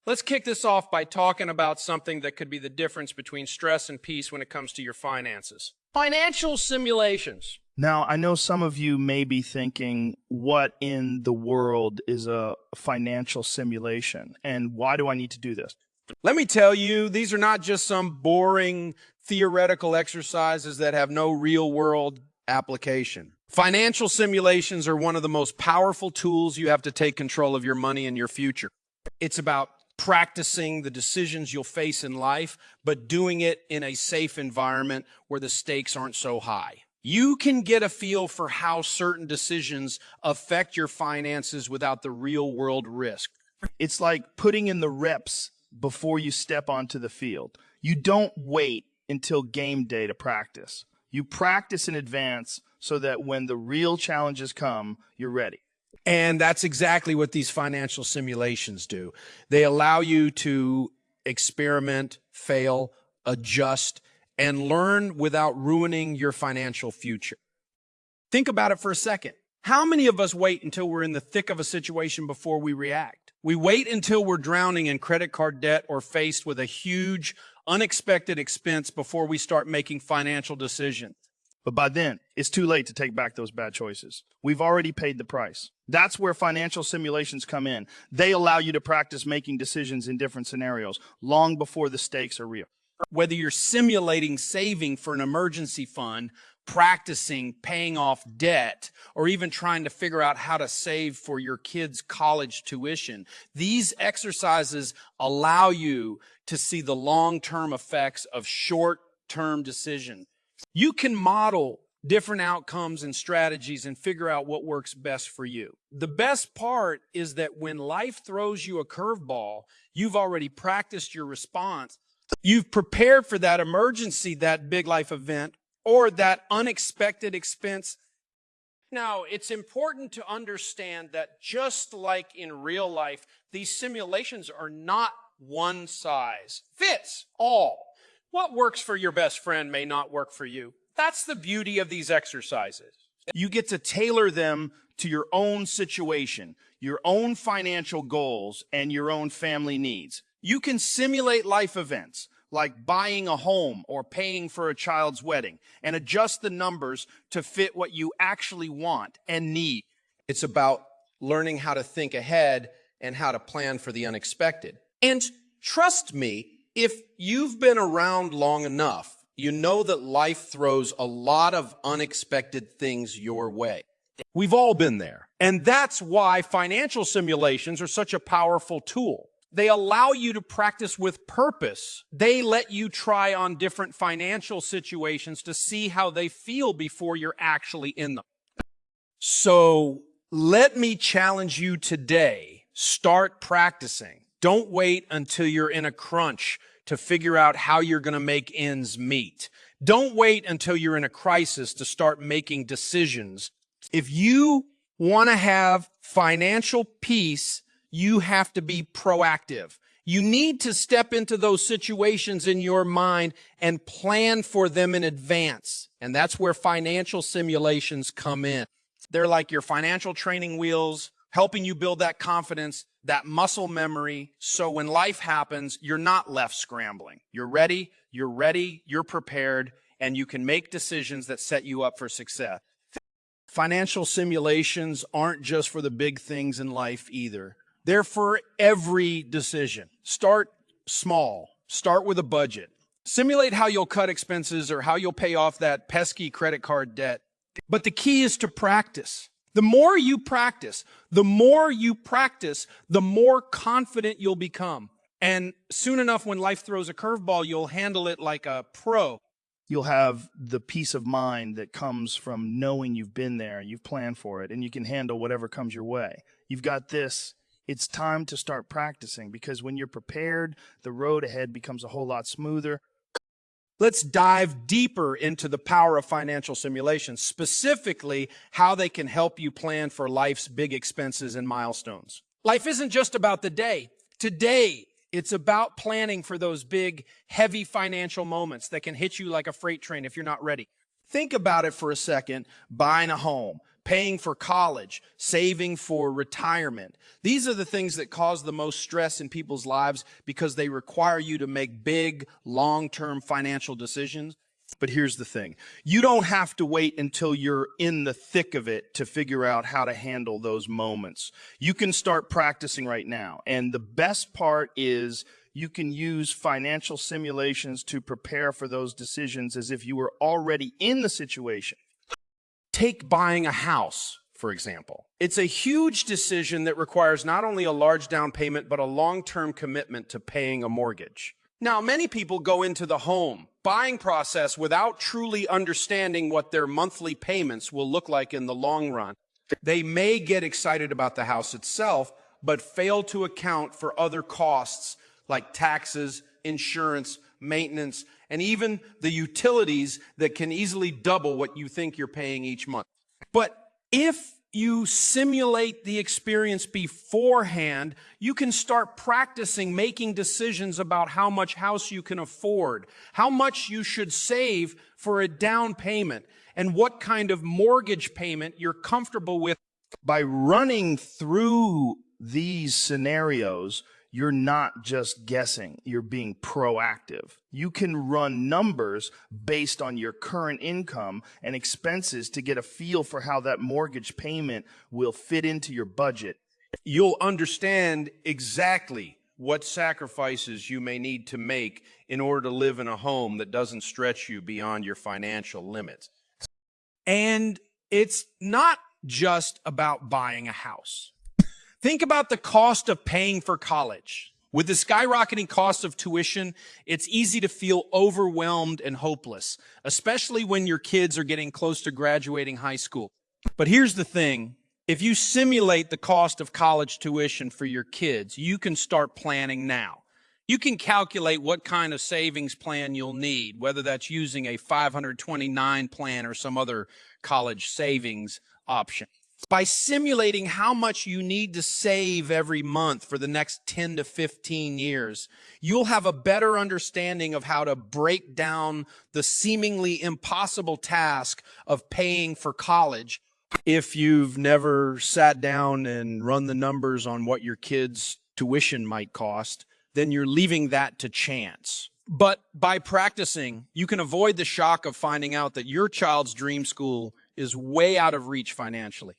Let's kick this off by talking about something that could be the difference between stress and peace when it comes to your finances. Financial simulations. Now, I know some of you may be thinking, what in the world is a financial simulation? And why do I need to do this? Let me tell you, these are not just some boring theoretical exercises that have no real world application. Financial simulations are one of the most powerful tools you have to take control of your money and your future. It's about practicing the decisions you'll face in life, but doing it in a safe environment where the stakes aren't so high. You can get a feel for how certain decisions affect your finances without the real world risk. It's like putting in the reps before you step onto the field. You don't wait until game day to practice. You practice in advance so that when the real challenges come, you're ready. And that's exactly what these financial simulations do. They allow you to experiment, fail, adjust, and learn without ruining your financial future. Think about it for a second. How many of us wait until we're in the thick of a situation before we react? We wait until we're drowning in credit card debt or faced with a huge, unexpected expense before we start making financial decisions. But by then, it's too late to take back those bad choices. We've already paid the price. That's where financial simulations come in. They allow you to practice making decisions in different scenarios long before the stakes are real. Whether you're simulating saving for an emergency fund, practicing paying off debt, or even trying to figure out how to save for your kids' college tuition, these exercises allow you to see the long-term effects of short-term decisions. You can model different outcomes and strategies and figure out what works best for you. The best part is that when life throws you a curveball, you've already practiced your response. You've prepared for that emergency, that big life event, or that unexpected expense. Now, it's important to understand that just like in real life, these simulations are not one size fits all. What works for your best friend may not work for you. That's the beauty of these exercises. You get to tailor them to your own situation, your own financial goals, and your own family needs. You can simulate life events like buying a home or paying for a child's wedding and adjust the numbers to fit what you actually want and need. It's about learning how to think ahead and how to plan for the unexpected. And trust me, if you've been around long enough, you know that life throws a lot of unexpected things your way. We've all been there. And that's why financial simulations are such a powerful tool. They allow you to practice with purpose. They let you try on different financial situations to see how they feel before you're actually in them. So let me challenge you today. Start practicing. Don't wait until you're in a crunch to figure out how you're going to make ends meet. Don't wait until you're in a crisis to start making decisions. If you want to have financial peace, you have to be proactive. You need to step into those situations in your mind and plan for them in advance. And that's where financial simulations come in. They're like your financial training wheels, helping you build that confidence, that muscle memory, so when life happens, you're not left scrambling. You're ready, you're prepared, and you can make decisions that set you up for success. Financial simulations aren't just for the big things in life either. They're for every decision. Start small. Start with a budget. Simulate how you'll cut expenses or how you'll pay off that pesky credit card debt. But the key is to practice. The more you practice, the more confident you'll become. And soon enough, when life throws a curveball, you'll handle it like a pro. You'll have the peace of mind that comes from knowing you've been there, you've planned for it, and you can handle whatever comes your way. You've got this. It's time to start practicing, because when you're prepared, the road ahead becomes a whole lot smoother. Let's dive deeper into the power of financial simulations, specifically how they can help you plan for life's big expenses and milestones. Life isn't just about the day. Today, it's about planning for those big, heavy financial moments that can hit you like a freight train if you're not ready. Think about it for a second. Buying a home, paying for college, saving for retirement. These are the things that cause the most stress in people's lives because they require you to make big, long-term financial decisions. But here's the thing. You don't have to wait until you're in the thick of it to figure out how to handle those moments. You can start practicing right now. And the best part is you can use financial simulations to prepare for those decisions as if you were already in the situation. Take buying a house, for example. It's a huge decision that requires not only a large down payment, but a long-term commitment to paying a mortgage. Now, many people go into the home buying process without truly understanding what their monthly payments will look like in the long run. They may get excited about the house itself, but fail to account for other costs like taxes, insurance, maintenance, and even the utilities that can easily double what you think you're paying each month. But if you simulate the experience beforehand, you can start practicing making decisions about how much house you can afford, how much you should save for a down payment, and what kind of mortgage payment you're comfortable with. By running through these scenarios, you're not just guessing, you're being proactive. You can run numbers based on your current income and expenses to get a feel for how that mortgage payment will fit into your budget. You'll understand exactly what sacrifices you may need to make in order to live in a home that doesn't stretch you beyond your financial limits. And it's not just about buying a house. Think about the cost of paying for college. With the skyrocketing cost of tuition, it's easy to feel overwhelmed and hopeless, especially when your kids are getting close to graduating high school. But here's the thing. If you simulate the cost of college tuition for your kids, you can start planning now. You can calculate what kind of savings plan you'll need, whether that's using a 529 plan or some other college savings option. By simulating how much you need to save every month for the next 10 to 15 years, you'll have a better understanding of how to break down the seemingly impossible task of paying for college. If you've never sat down and run the numbers on what your kids' tuition might cost, then you're leaving that to chance. But by practicing, you can avoid the shock of finding out that your child's dream school is way out of reach financially.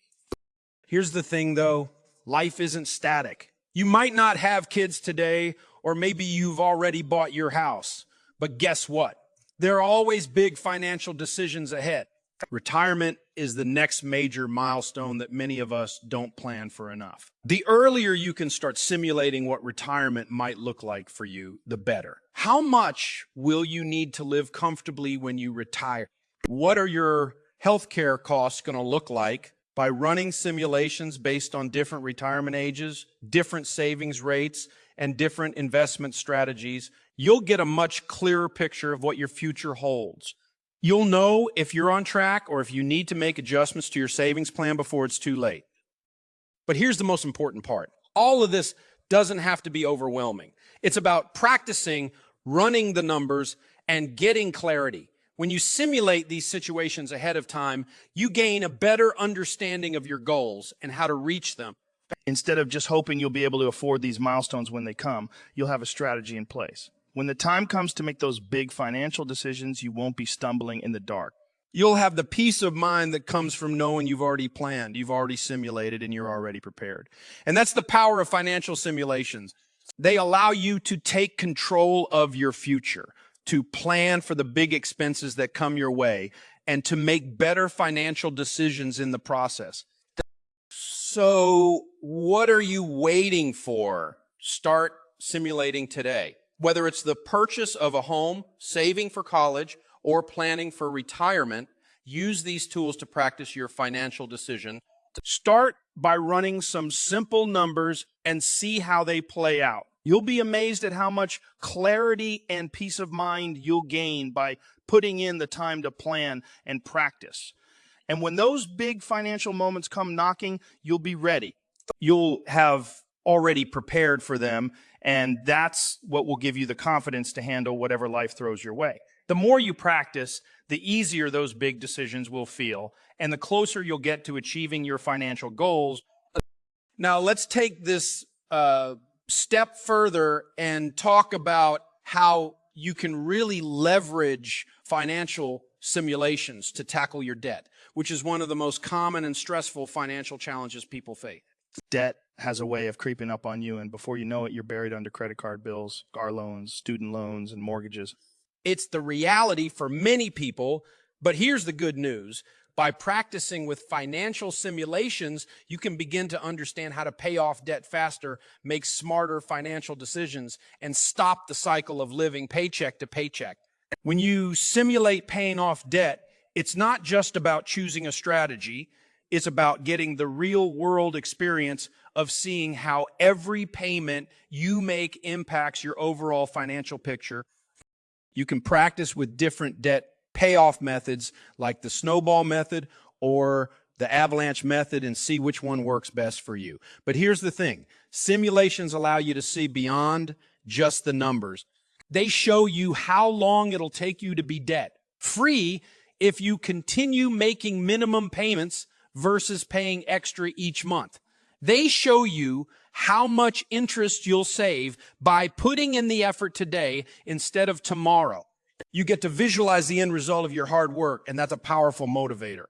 Here's the thing, though. Life isn't static. You might not have kids today, or maybe you've already bought your house. But guess what? There are always big financial decisions ahead. Retirement is the next major milestone that many of us don't plan for enough. The earlier you can start simulating what retirement might look like for you, the better. How much will you need to live comfortably when you retire? What are your healthcare costs going to look like? By running simulations based on different retirement ages, different savings rates, and different investment strategies, you'll get a much clearer picture of what your future holds. You'll know if you're on track or if you need to make adjustments to your savings plan before it's too late. But here's the most important part. All of this doesn't have to be overwhelming. It's about practicing, running the numbers, and getting clarity. When you simulate these situations ahead of time, you gain a better understanding of your goals and how to reach them. Instead of just hoping you'll be able to afford these milestones when they come, you'll have a strategy in place. When the time comes to make those big financial decisions, you won't be stumbling in the dark. You'll have the peace of mind that comes from knowing you've already planned, you've already simulated, and you're already prepared. And that's the power of financial simulations. They allow you to take control of your future, to plan for the big expenses that come your way, and to make better financial decisions in the process. So, what are you waiting for? Start simulating today. Whether it's the purchase of a home, saving for college, or planning for retirement, use these tools to practice your financial decision. Start by running some simple numbers and see how they play out. You'll be amazed at how much clarity and peace of mind you'll gain by putting in the time to plan and practice. And when those big financial moments come knocking, you'll be ready. You'll have already prepared for them, and that's what will give you the confidence to handle whatever life throws your way. The more you practice, the easier those big decisions will feel, and the closer you'll get to achieving your financial goals. Now, let's take this step further and talk about how you can really leverage financial simulations to tackle your debt, which is one of the most common and stressful financial challenges people face. Debt has a way of creeping up on you, and before you know it, you're buried under credit card bills, car loans, student loans, and mortgages. It's the reality for many people, but here's the good news. By practicing with financial simulations, you can begin to understand how to pay off debt faster, make smarter financial decisions, and stop the cycle of living paycheck to paycheck. When you simulate paying off debt, it's not just about choosing a strategy. It's about getting the real world experience of seeing how every payment you make impacts your overall financial picture. You can practice with different debt payoff methods like the snowball method or the avalanche method and see which one works best for you. But here's the thing. Simulations allow you to see beyond just the numbers. They show you how long it'll take you to be debt-free if you continue making minimum payments versus paying extra each month. They show you how much interest you'll save by putting in the effort today instead of tomorrow. You get to visualize the end result of your hard work, and that's a powerful motivator.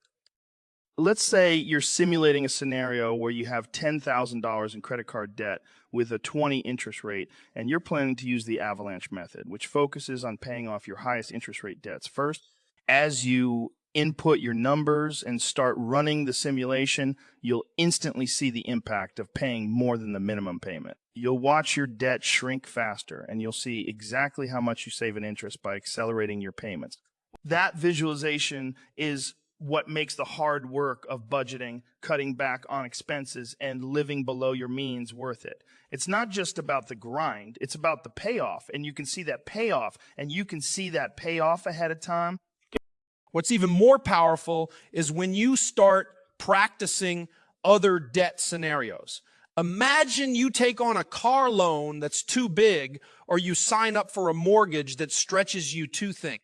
Let's say you're simulating a scenario where you have $10,000 in credit card debt with a 20 interest rate, and you're planning to use the avalanche method, which focuses on paying off your highest interest rate debts first. As you input your numbers and start running the simulation, you'll instantly see the impact of paying more than the minimum payment. You'll watch your debt shrink faster, and you'll see exactly how much you save in interest by accelerating your payments. That visualization is what makes the hard work of budgeting, cutting back on expenses, and living below your means worth it. It's not just about the grind, it's about the payoff, and you can see that payoff, and you can see that payoff ahead of time. What's even more powerful is when you start practicing other debt scenarios. Imagine you take on a car loan that's too big, or you sign up for a mortgage that stretches you too thin.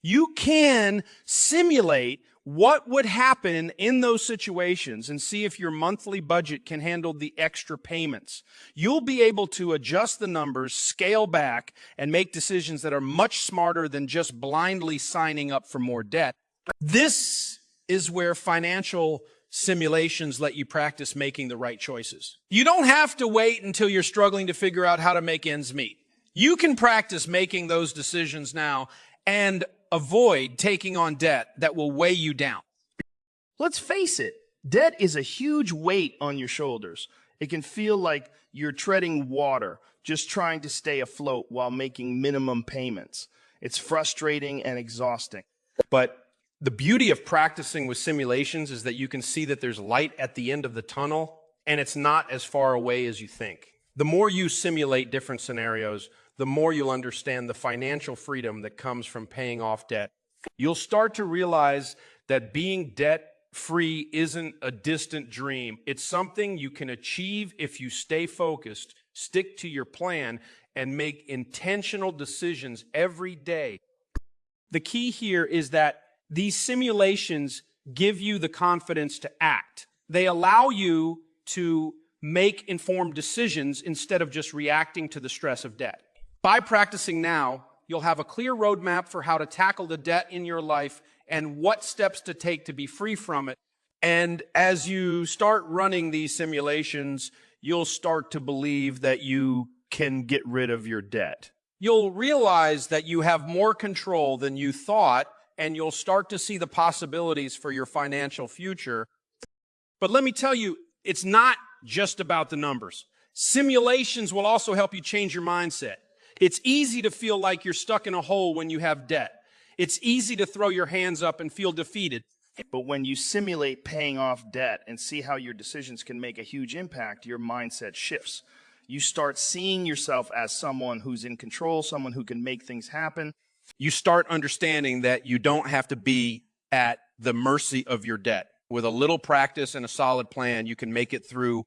You can simulate what would happen in those situations and see if your monthly budget can handle the extra payments. You'll be able to adjust the numbers, scale back, and make decisions that are much smarter than just blindly signing up for more debt. This is where financial simulations let you practice making the right choices. You don't have to wait until you're struggling to figure out how to make ends meet. You can practice making those decisions now and avoid taking on debt that will weigh you down. Let's face it, debt is a huge weight on your shoulders. It can feel like you're treading water, just trying to stay afloat while making minimum payments. It's frustrating and exhausting. But the beauty of practicing with simulations is that you can see that there's light at the end of the tunnel, and it's not as far away as you think. The more you simulate different scenarios, the more you'll understand the financial freedom that comes from paying off debt. You'll start to realize that being debt-free isn't a distant dream. It's something you can achieve if you stay focused, stick to your plan, and make intentional decisions every day. The key here is that these simulations give you the confidence to act. They allow you to make informed decisions instead of just reacting to the stress of debt. By practicing now, you'll have a clear roadmap for how to tackle the debt in your life and what steps to take to be free from it. And as you start running these simulations, you'll start to believe that you can get rid of your debt. You'll realize that you have more control than you thought, and you'll start to see the possibilities for your financial future. But let me tell you, it's not just about the numbers. Simulations will also help you change your mindset. It's easy to feel like you're stuck in a hole when you have debt. It's easy to throw your hands up and feel defeated. But when you simulate paying off debt and see how your decisions can make a huge impact, your mindset shifts. You start seeing yourself as someone who's in control, someone who can make things happen. You start understanding that you don't have to be at the mercy of your debt. With a little practice and a solid plan, you can make it through.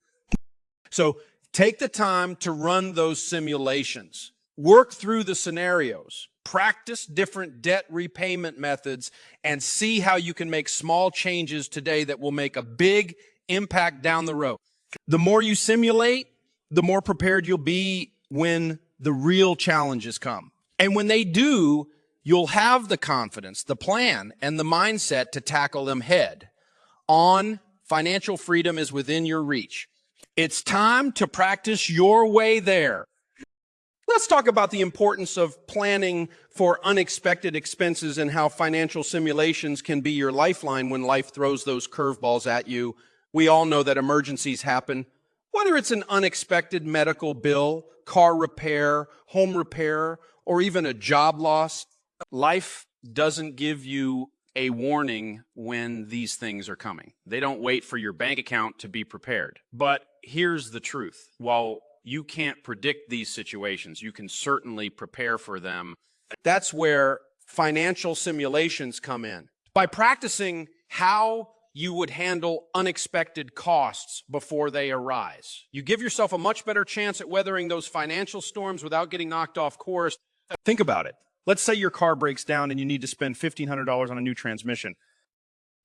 So take the time to run those simulations. Work through the scenarios. Practice different debt repayment methods and see how you can make small changes today that will make a big impact down the road. The more you simulate, the more prepared you'll be when the real challenges come. And when they do, you'll have the confidence, the plan, and the mindset to tackle them head on. Financial freedom is within your reach. It's time to practice your way there. Let's talk about the importance of planning for unexpected expenses and how financial simulations can be your lifeline when life throws those curveballs at you. We all know that emergencies happen, whether it's an unexpected medical bill, car repair, home repair, or even a job loss. Life doesn't give you a warning when these things are coming. They don't wait for your bank account to be prepared. But here's the truth. While you can't predict these situations, you can certainly prepare for them. That's where financial simulations come in. By practicing how you would handle unexpected costs before they arise, you give yourself a much better chance at weathering those financial storms without getting knocked off course. Think about it. Let's say your car breaks down and you need to spend $1,500 on a new transmission.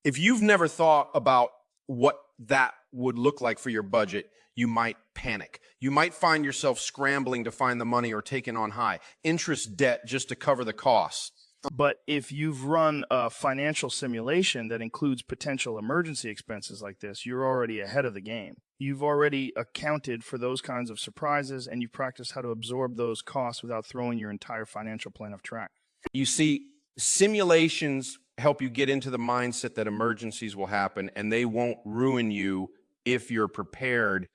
If you've never thought about what that would look like for your budget, you might panic. You might find yourself scrambling to find the money or taking on high interest debt just to cover the costs. But if you've run a financial simulation that includes potential emergency expenses like this, you're already ahead of the game. You've already accounted for those kinds of surprises, and you've practiced how to absorb those costs without throwing your entire financial plan off track. You see, simulations help you get into the mindset that emergencies will happen, and they won't ruin you if you're prepared.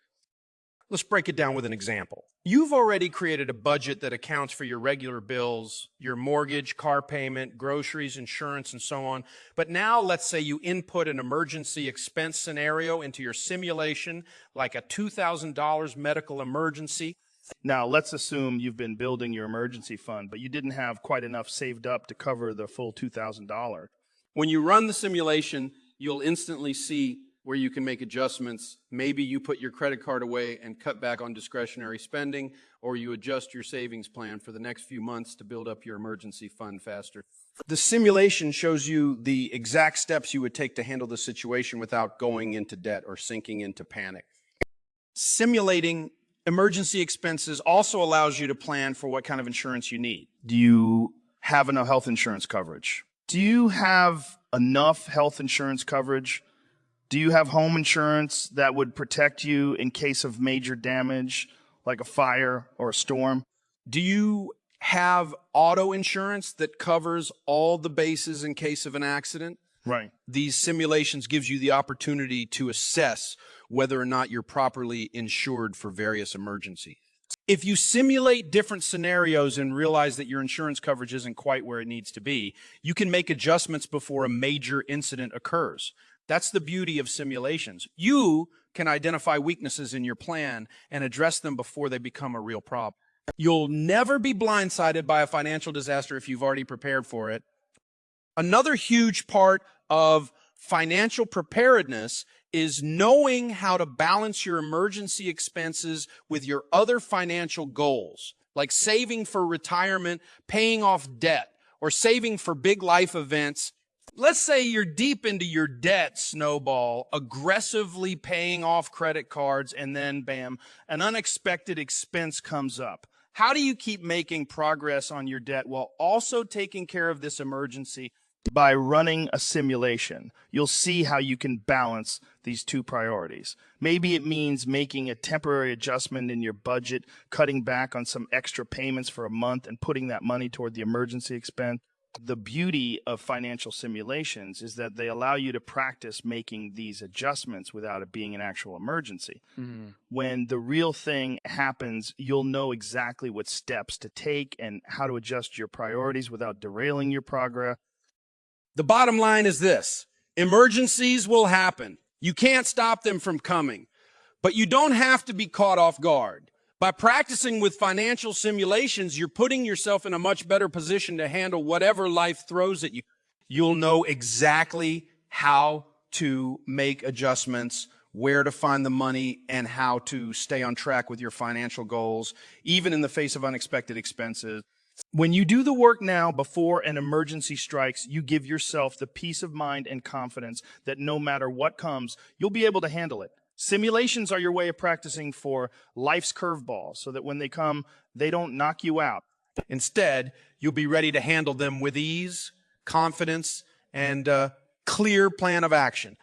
Let's break it down with an example. You've already created a budget that accounts for your regular bills, your mortgage, car payment, groceries, insurance, and so on. But now let's say you input an emergency expense scenario into your simulation, like a $2,000 medical emergency. Now, let's assume you've been building your emergency fund, but you didn't have quite enough saved up to cover the full $2,000. When you run the simulation, you'll instantly see where you can make adjustments. Maybe you put your credit card away and cut back on discretionary spending, or you adjust your savings plan for the next few months to build up your emergency fund faster. The simulation shows you the exact steps you would take to handle the situation without going into debt or sinking into panic. Simulating emergency expenses also allows you to plan for what kind of insurance you need. Do you have enough health insurance coverage? Do you have enough health insurance coverage? Do you have home insurance that would protect you in case of major damage, like a fire or a storm? Do you have auto insurance that covers all the bases in case of an accident? Right. These simulations gives you the opportunity to assess whether or not you're properly insured for various emergencies. If you simulate different scenarios and realize that your insurance coverage isn't quite where it needs to be, you can make adjustments before a major incident occurs. That's the beauty of simulations. You can identify weaknesses in your plan and address them before they become a real problem. You'll never be blindsided by a financial disaster if you've already prepared for it. Another huge part of financial preparedness is knowing how to balance your emergency expenses with your other financial goals, like saving for retirement, paying off debt, or saving for big life events. Let's say you're deep into your debt snowball, aggressively paying off credit cards, and then, bam, an unexpected expense comes up. How do you keep making progress on your debt while also taking care of this emergency? By running a simulation, you'll see how you can balance these two priorities. Maybe it means making a temporary adjustment in your budget, cutting back on some extra payments for a month, and putting that money toward the emergency expense. The beauty of financial simulations is that they allow you to practice making these adjustments without it being an actual emergency. When the real thing happens, you'll know exactly what steps to take and how to adjust your priorities without derailing your progress. The bottom line is this: emergencies will happen. You can't stop them from coming, but you don't have to be caught off guard. By practicing with financial simulations, you're putting yourself in a much better position to handle whatever life throws at you. You'll know exactly how to make adjustments, where to find the money, and how to stay on track with your financial goals, even in the face of unexpected expenses. When you do the work now before an emergency strikes, you give yourself the peace of mind and confidence that no matter what comes, you'll be able to handle it. Simulations are your way of practicing for life's curveballs so that when they come, they don't knock you out. Instead, you'll be ready to handle them with ease, confidence, and a clear plan of action.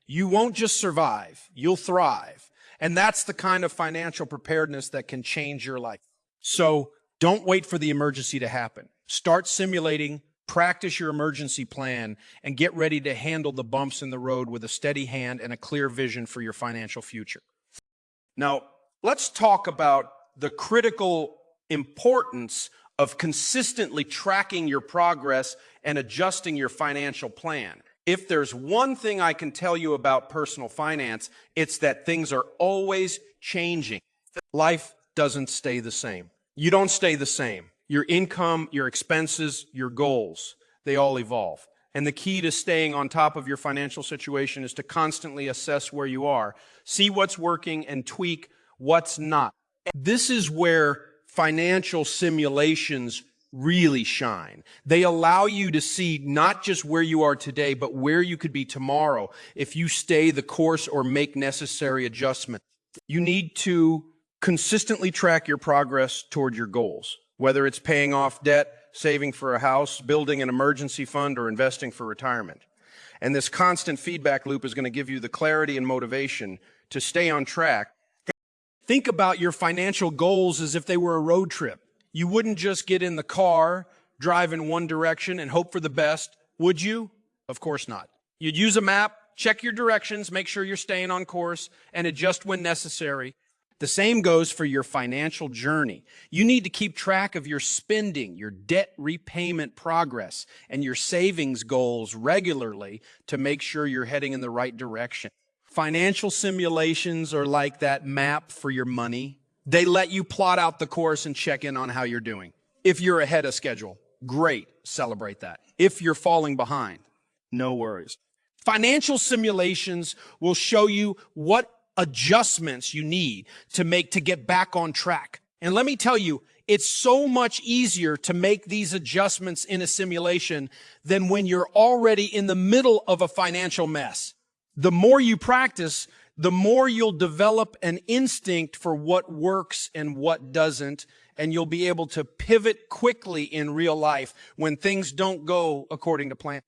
You won't just survive, you'll thrive. And that's the kind of financial preparedness that can change your life. So don't wait for the emergency to happen. Start simulating, practice your emergency plan, and get ready to handle the bumps in the road with a steady hand and a clear vision for your financial future. Now, let's talk about the critical importance of consistently tracking your progress and adjusting your financial plan. If there's one thing I can tell you about personal finance, it's that things are always changing. Life doesn't stay the same. You don't stay the same. Your income, your expenses, your goals, they all evolve. And the key to staying on top of your financial situation is to constantly assess where you are, see what's working, and tweak what's not. This is where financial simulations really shine. They allow you to see not just where you are today, but where you could be tomorrow if you stay the course or make necessary adjustments. You need to consistently track your progress toward your goals, whether it's paying off debt, saving for a house, building an emergency fund, or investing for retirement. And this constant feedback loop is going to give you the clarity and motivation to stay on track. Think about your financial goals as if they were a road trip. You wouldn't just get in the car, drive in one direction, and hope for the best, would you? Of course not. You'd use a map, check your directions, make sure you're staying on course, and adjust when necessary. The same goes for your financial journey. You need to keep track of your spending, your debt repayment progress, and your savings goals regularly to make sure you're heading in the right direction. Financial simulations are like that map for your money. They let you plot out the course and check in on how you're doing. If you're ahead of schedule, great, celebrate that. If you're falling behind, no worries. Financial simulations will show you what adjustments you need to make to get back on track. And let me tell you, it's so much easier to make these adjustments in a simulation than when you're already in the middle of a financial mess. The more you practice, the more you'll develop an instinct for what works and what doesn't, and you'll be able to pivot quickly in real life when things don't go according to plan.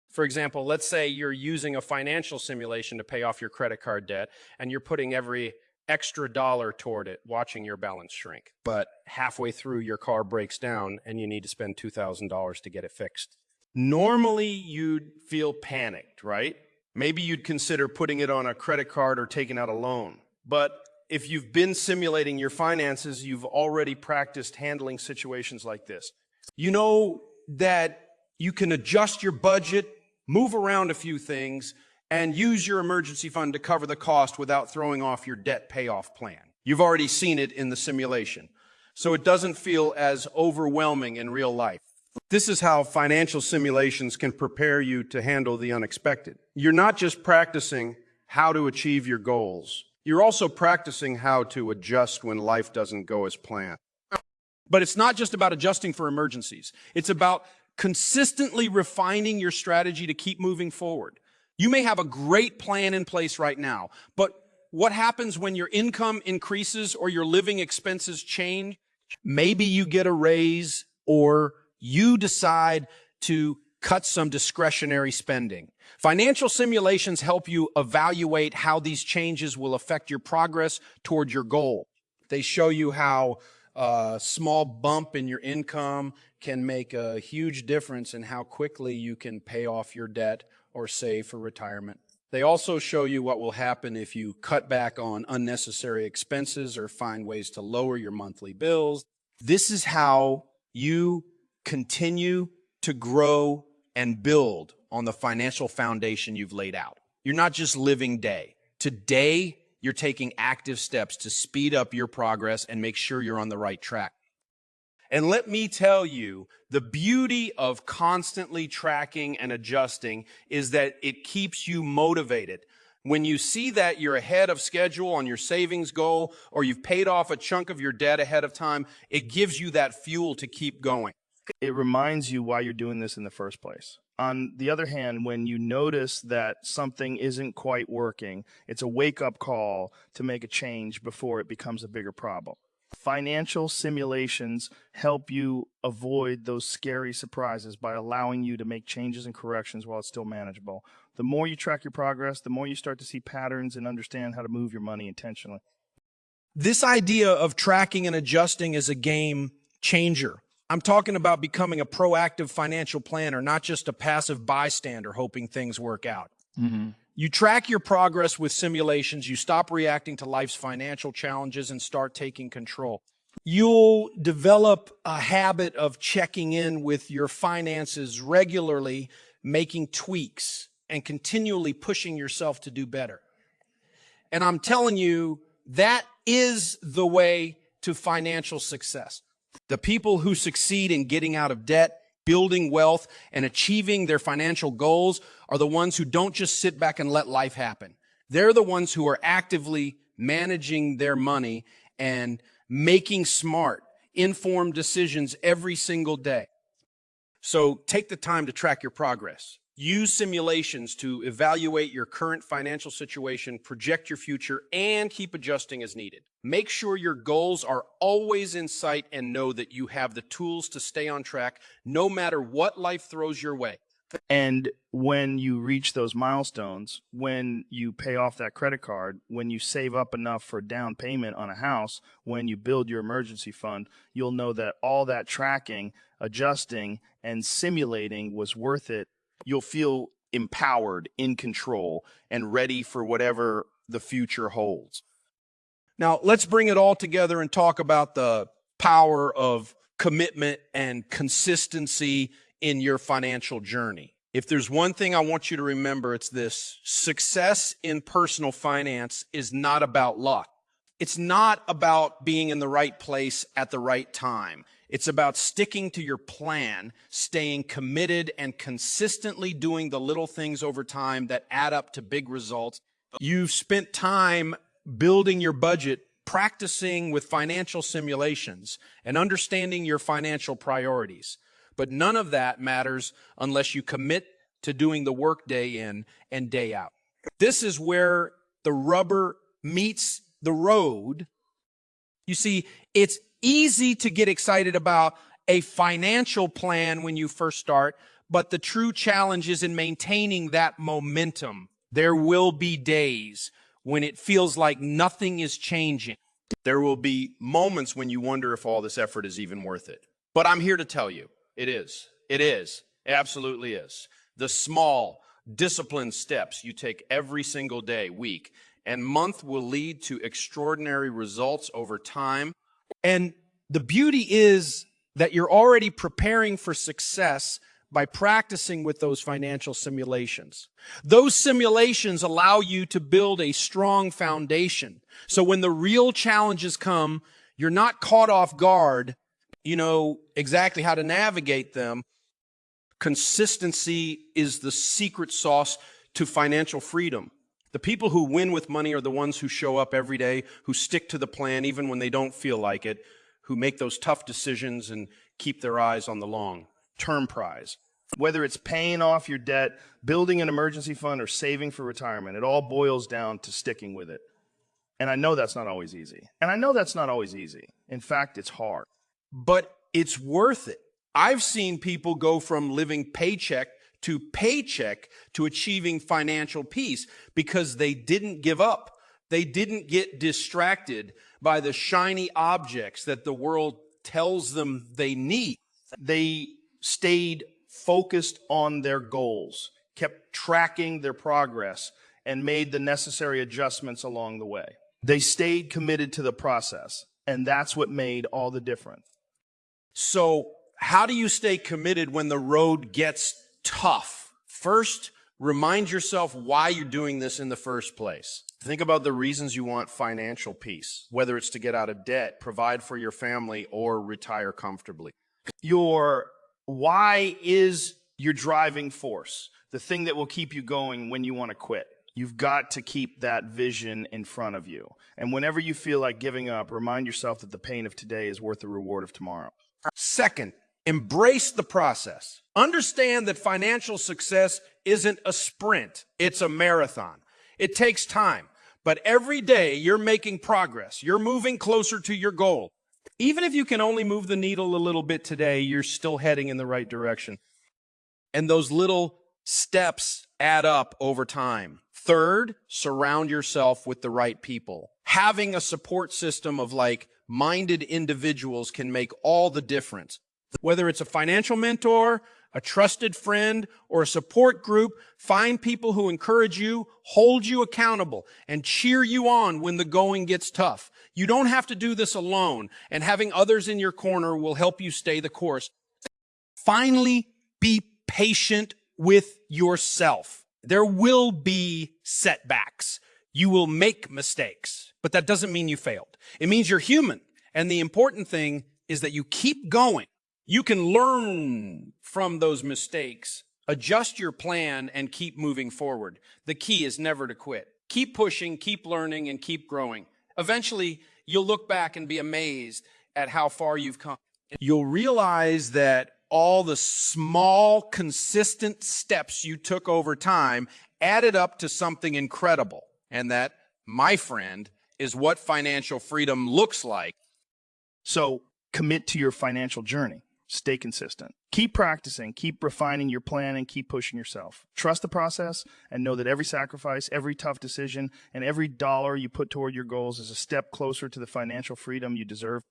For example, let's say you're using a financial simulation to pay off your credit card debt, and you're putting every extra dollar toward it, watching your balance shrink. But halfway through, your car breaks down, and you need to spend $2,000 to get it fixed. Normally, you'd feel panicked, right? Maybe you'd consider putting it on a credit card or taking out a loan. But if you've been simulating your finances, you've already practiced handling situations like this. You know that you can adjust your budget, move around a few things, and use your emergency fund to cover the cost without throwing off your debt payoff plan. You've already seen it in the simulation, so it doesn't feel as overwhelming in real life. This is how financial simulations can prepare you to handle the unexpected. You're not just practicing how to achieve your goals. You're also practicing how to adjust when life doesn't go as planned. But it's not just about adjusting for emergencies. It's about consistently refining your strategy to keep moving forward. You may have a great plan in place right now, but what happens when your income increases or your living expenses change? Maybe you get a raise or you decide to cut some discretionary spending. Financial simulations help you evaluate how these changes will affect your progress toward your goal. They show you how a small bump in your income can make a huge difference in how quickly you can pay off your debt or save for retirement. They also show you what will happen if you cut back on unnecessary expenses or find ways to lower your monthly bills. This is how you continue to grow and build on the financial foundation you've laid out. You're not just living day. Today, you're taking active steps to speed up your progress and make sure you're on the right track. And let me tell you, the beauty of constantly tracking and adjusting is that it keeps you motivated. When you see that you're ahead of schedule on your savings goal, or you've paid off a chunk of your debt ahead of time, it gives you that fuel to keep going. It reminds you why you're doing this in the first place. On the other hand, when you notice that something isn't quite working, it's a wake-up call to make a change before it becomes a bigger problem. Financial simulations help you avoid those scary surprises by allowing you to make changes and corrections while it's still manageable. The more you track your progress, the more you start to see patterns and understand how to move your money intentionally. This idea of tracking and adjusting is a game changer. I'm talking about becoming a proactive financial planner, not just a passive bystander hoping things work out. You track your progress with simulations, you stop reacting to life's financial challenges and start taking control. You'll develop a habit of checking in with your finances regularly, making tweaks, and continually pushing yourself to do better. And I'm telling you, that is the way to financial success. The people who succeed in getting out of debt, building wealth, and achieving their financial goals are the ones who don't just sit back and let life happen. They're the ones who are actively managing their money and making smart, informed decisions every single day. So take the time to track your progress. Use simulations to evaluate your current financial situation, project your future, and keep adjusting as needed. Make sure your goals are always in sight and know that you have the tools to stay on track no matter what life throws your way. And when you reach those milestones, when you pay off that credit card, when you save up enough for down payment on a house, when you build your emergency fund, you'll know that all that tracking, adjusting, and simulating was worth it. You'll feel empowered, in control, and ready for whatever the future holds. Now, let's bring it all together and talk about the power of commitment and consistency in your financial journey. If there's one thing I want you to remember, it's this: success in personal finance is not about luck. It's not about being in the right place at the right time. It's about sticking to your plan, staying committed, and consistently doing the little things over time that add up to big results. You've spent time building your budget, practicing with financial simulations, and understanding your financial priorities. But none of that matters unless you commit to doing the work day in and day out. This is where the rubber meets the road. You see, it's easy to get excited about a financial plan when you first start, but the true challenge is in maintaining that momentum. There will be days when it feels like nothing is changing. There will be moments when you wonder if all this effort is even worth it. But I'm here to tell you, it is. It is. It absolutely is. The small, disciplined steps you take every single day, week, and month will lead to extraordinary results over time. And the beauty is that you're already preparing for success by practicing with those financial simulations. Those simulations allow you to build a strong foundation. So when the real challenges come, you're not caught off guard. You know exactly how to navigate them. Consistency is the secret sauce to financial freedom. The people who win with money are the ones who show up every day, who stick to the plan even when they don't feel like it, who make those tough decisions and keep their eyes on the long-term prize. Whether it's paying off your debt, building an emergency fund, or saving for retirement, it all boils down to sticking with it. And I know that's not always easy. In fact, it's hard. But it's worth it. I've seen people go from living paycheck to achieving financial peace because they didn't give up. They didn't get distracted by the shiny objects that the world tells them they need. They stayed focused on their goals, kept tracking their progress, and made the necessary adjustments along the way. They stayed committed to the process, and that's what made all the difference. So, how do you stay committed when the road gets tough? First, remind yourself why you're doing this in the first place. Think about the reasons you want financial peace, whether it's to get out of debt, provide for your family, or retire comfortably. Your why is your driving force, the thing that will keep you going when you want to quit. You've got to keep that vision in front of you. And whenever you feel like giving up, remind yourself that the pain of today is worth the reward of tomorrow. Second, embrace the process. Understand that financial success isn't a sprint, it's a marathon. It takes time, but every day you're making progress. You're moving closer to your goal. Even if you can only move the needle a little bit today, you're still heading in the right direction. And those little steps add up over time. Third, surround yourself with the right people. Having a support system of like-minded individuals can make all the difference. Whether it's a financial mentor, a trusted friend, or a support group, find people who encourage you, hold you accountable, and cheer you on when the going gets tough. You don't have to do this alone, and having others in your corner will help you stay the course. Finally, be patient with yourself. There will be setbacks. You will make mistakes, but that doesn't mean you failed. It means you're human. And the important thing is that you keep going. You can learn from those mistakes, adjust your plan, and keep moving forward. The key is never to quit. Keep pushing, keep learning, and keep growing. Eventually, you'll look back and be amazed at how far you've come. You'll realize that all the small, consistent steps you took over time added up to something incredible. And that, my friend, is what financial freedom looks like. So commit to your financial journey. Stay consistent. Keep practicing, keep refining your plan, and keep pushing yourself. Trust the process and know that every sacrifice, every tough decision, and every dollar you put toward your goals is a step closer to the financial freedom you deserve.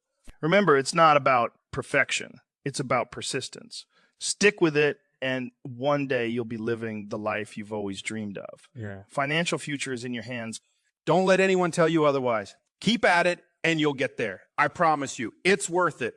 Remember, it's not about perfection. It's about persistence. Stick with it, and one day you'll be living the life you've always dreamed of. Yeah. Financial future is in your hands. Don't let anyone tell you otherwise. Keep at it, and you'll get there. I promise you, it's worth it.